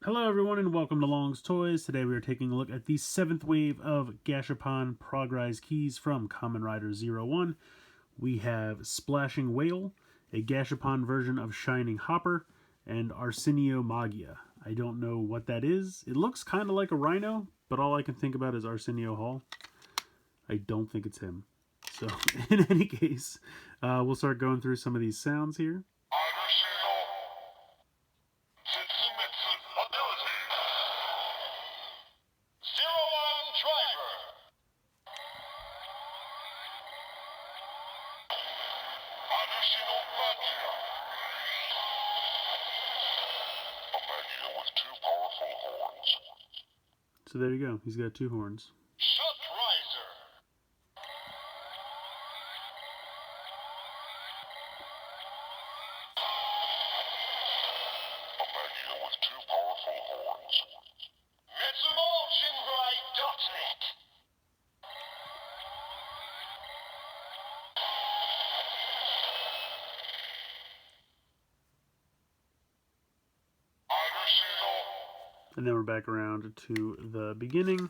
Hello everyone and welcome to Long's Toys. Today we are taking a look at the 7th wave of Gashapon Progrise keys from Kamen Rider 01. We have Splashing Whale, a Gashapon version of Shining Hopper, and ArsinoMagia. I don't know what that is. It looks kind of like a rhino, but all I can think about is Arsenio Hall. I don't think it's him. So in any case, we'll start going through some of these sounds here. So there you go. He's got 2 horns. And then we're back around to the beginning.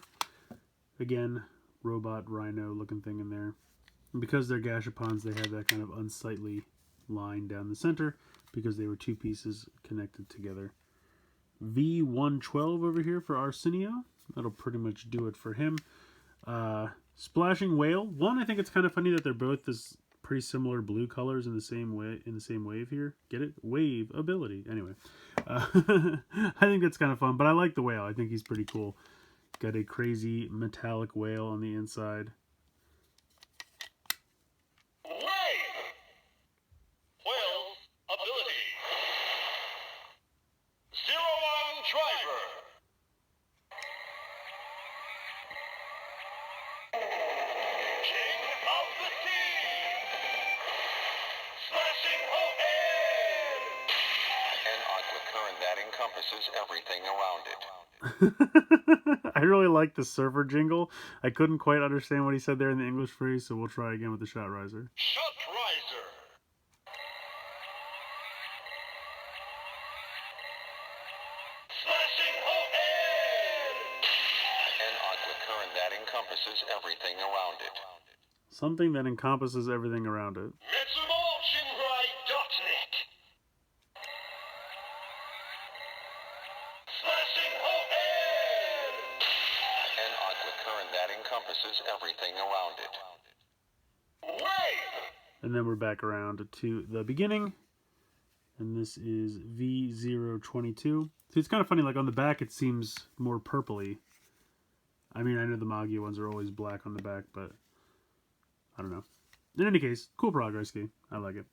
Again, robot rhino looking thing in there. And because they're Gashapons, they have that kind of unsightly line down the center because they were 2 pieces connected together. V112 over here for Arsenio. That'll pretty much do it for him. Splashing Whale. One, I think it's kind of funny that they're both this pretty similar blue colors in the same wave here. Get it? Wave ability. Anyway, I think that's kind of fun, but I like the whale. I think he's pretty cool. Got a crazy metallic whale on the inside. Wave! Whale's ability. 01 driver. King of the sea. Splashing Whale. An aqua current that encompasses everything around it. I really like the surfer jingle. I couldn't quite understand what he said there in the English phrase, so we'll try again with the Shot Riser. Shot Riser. Splashing Whale. An aqua current that encompasses everything around it. Something that encompasses everything around it. That encompasses everything around it. Wave! And then we're back around to the beginning. And this is V022. So it's kind of funny, like on the back it seems more purpley. I mean, I know the Magia ones are always black on the back, but I don't know. In any case, cool Progrise key. I like it.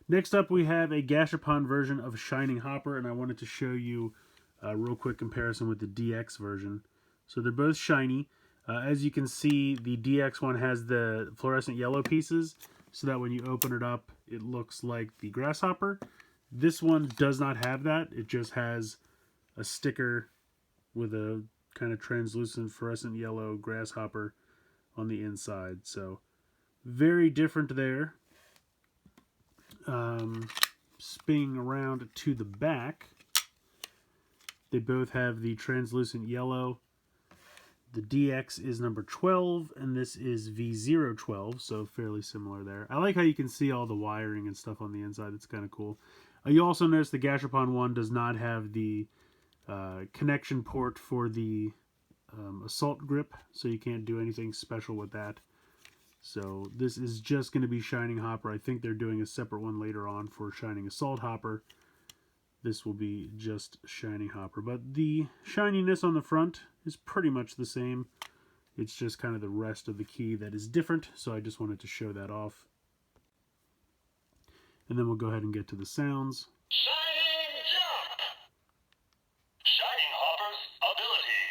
Next up we have a Gashapon version of Shining Hopper, and I wanted to show you a real quick comparison with the DX version. So they're both shiny. As you can see, the DX one has the fluorescent yellow pieces, so that when you open it up, it looks like the grasshopper. This one does not have that. It just has a sticker with a kind of translucent fluorescent yellow grasshopper on the inside. So, very different there. Spinning around to the back, they both have the translucent yellow. The DX is number 12, and this is V012, so fairly similar there. I like how you can see all the wiring and stuff on the inside. It's kind of cool. You also notice the Gashapon one does not have the connection port for the assault grip, so you can't do anything special with that. So this is just going to be Shining Hopper. I think they're doing a separate one later on for Shining Assault Hopper. This will be just Shining Hopper. But the shininess on the front is pretty much the same. It's just kind of the rest of the key that is different, so I just wanted to show that off. And then we'll go ahead and get to the sounds. Shining Jump. Shining Hopper's ability.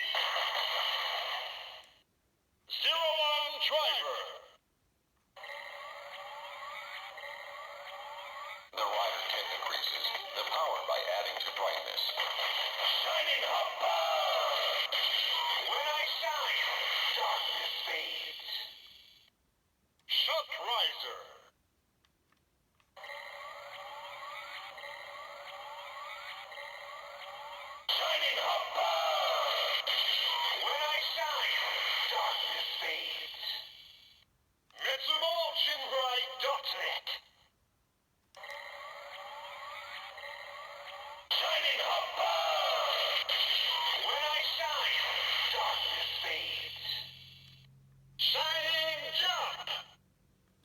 01 driver. The rider kit increases the power by adding to brightness. Shining Hopper! When I shine, darkness fades. Shot Riser. Shining Hopper!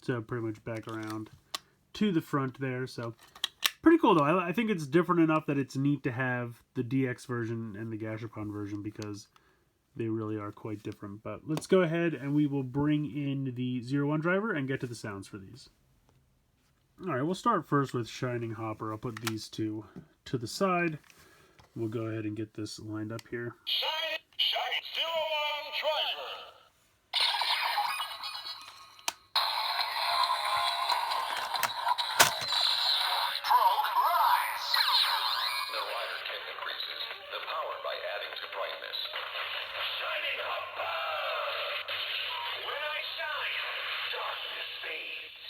to pretty much back around to the front there. So pretty cool though. I think it's different enough that it's neat to have the DX version and the Gashapon version because they really are quite different. But let's go ahead and we will bring in the 01 driver and get to the sounds for these. Alright, we'll start first with Shining Hopper. I'll put these two to the side. We'll go ahead and get this lined up here. Shining 01 driver. Progrise. The rider kit increases the power by adding to brightness. Shining Hopper. When I shine, darkness fades.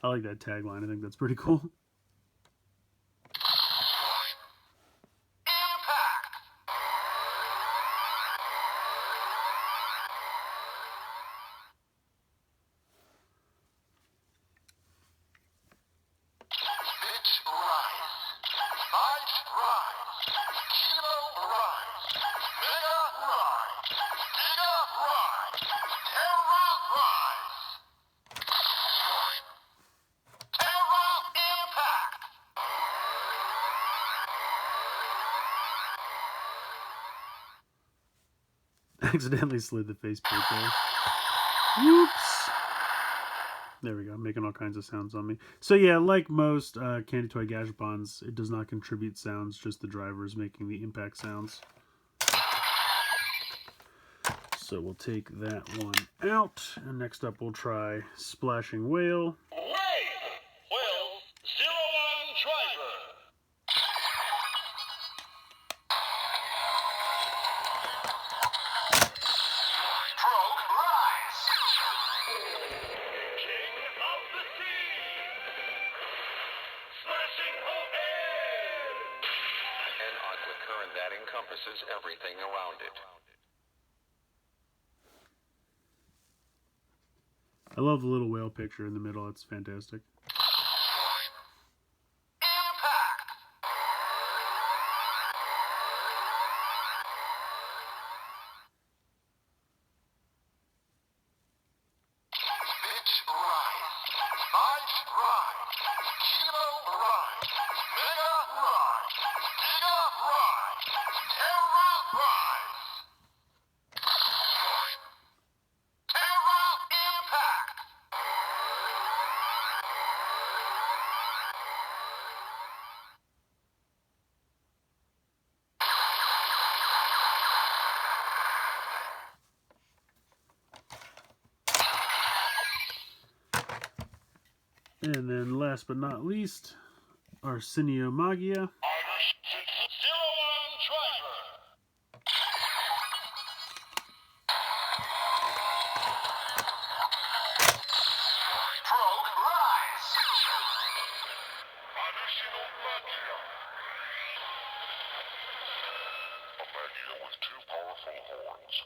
I like that tagline. I think that's pretty cool. Accidentally slid the faceplate there. Whoops. There we go, making all kinds of sounds on me. So yeah, like most Candy Toy Gashapons, it does not contribute sounds, just the drivers making the impact sounds. So we'll take that one out, and next up we'll try Splashing Whale. Whale's 01 driver. Progrise. King of the sea. Splashing Whale. An aqua current that encompasses everything around it. I love the little whale picture in the middle, it's fantastic. And then last but not least, ArsinoMagia. 01 driver. Progrise. ArsinoMagia. A magia with two powerful horns.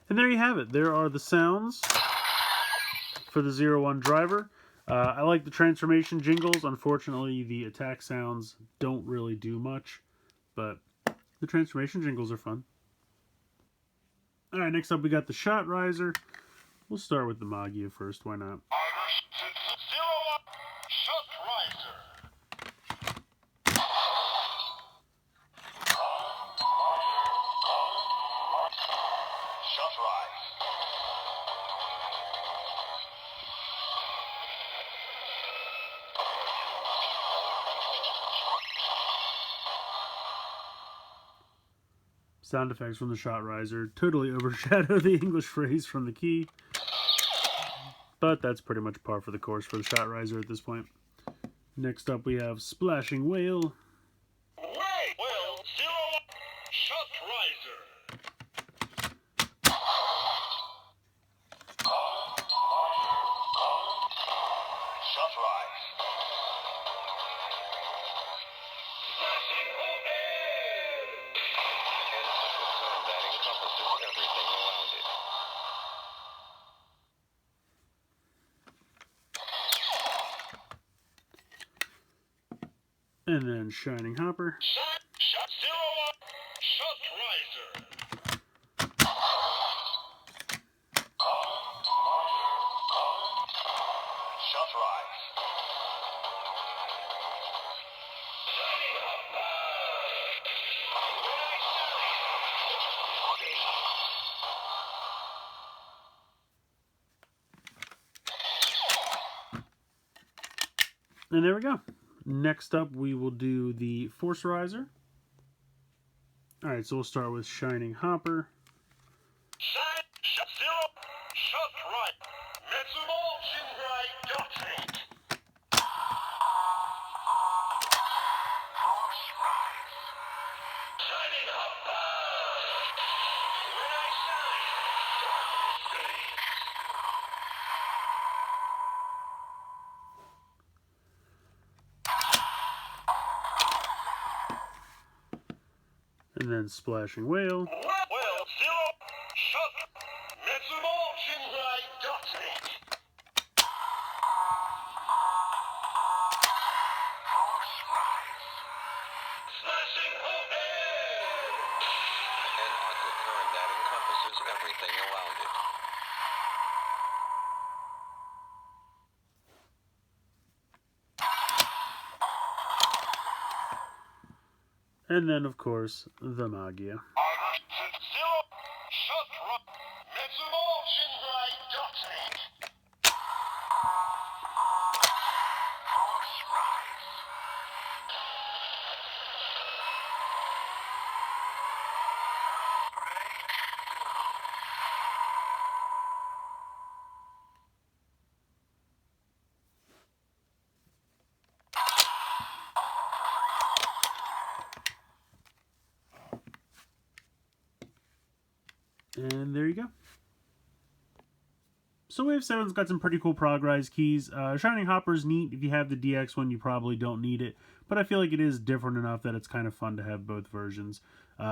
And there you have it. There are the sounds for the 01 driver. I like the transformation jingles. Unfortunately, the attack sounds don't really do much, but the transformation jingles are fun. Alright, next up we got the Shot Riser. We'll start with the Magia first, why not? 01 Shot Riser. Shot Rise. Sound effects from the Shot Riser totally overshadow the English phrase from the key. But that's pretty much par for the course for the Shot Riser at this point. Next up we have Splashing Whale. Whale 0 Shot Riser. Shot Rise. Splashing Whale. And a term that encompasses everything around it. And then Shining Hopper. Shot 0 Shot Riser. Shot Rise. Shining Hopper. When I shine, And there we go. Next up, we will do the Force Riser. Alright, so we'll start with Shining Hopper. Shot 0 Shot Right. Metsumo Shinrai Doctrine. Force Rise. Shining Hopper. When I shine, darkness fades. And then Splashing Whale. Well, 0 Shot. Metsumo Shinrai Doctrine. Force Rise. Slashing Hohead. An aqua current that encompasses everything around it. And then, of course, the Magia. 0 Shot Right. Metsumo Shinrai Doctrine. Force Rise. And there you go. So Wave 7's got some pretty cool Progrise keys. Shining Hopper's neat. If you have the DX one, you probably don't need it. But I feel like it is different enough that it's kind of fun to have both versions.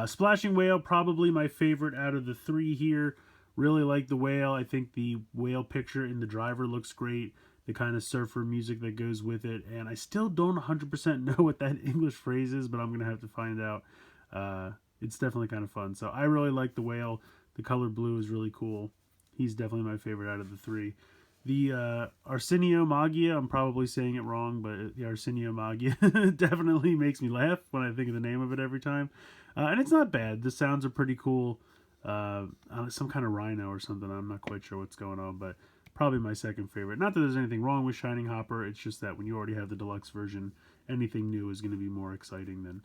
Splashing Whale, probably my favorite out of the three here. Really like the whale. I think the whale picture in the driver looks great. The kind of surfer music that goes with it. And I still don't 100% know what that English phrase is, but I'm going to have to find out. It's definitely kind of fun. So I really like the whale. The color blue is really cool. He's definitely my favorite out of the three. The ArsinoMagia, I'm probably saying it wrong, but the ArsinoMagia definitely makes me laugh when I think of the name of it every time. And it's not bad. The sounds are pretty cool. Some kind of rhino or something. I'm not quite sure what's going on, but probably my second favorite. Not that there's anything wrong with Shining Hopper. It's just that when you already have the deluxe version, anything new is going to be more exciting than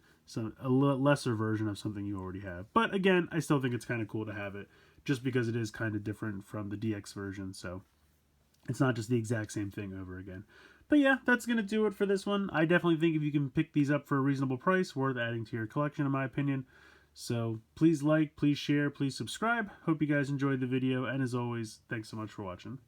a lesser version of something you already have. But again, I still think it's kind of cool to have it, just because it is kind of different from the DX version, so it's not just the exact same thing over again. But yeah, that's going to do it for this one. I definitely think if you can pick these up for a reasonable price, worth adding to your collection in my opinion. So please like, please share, please subscribe. Hope you guys enjoyed the video, and as always, thanks so much for watching.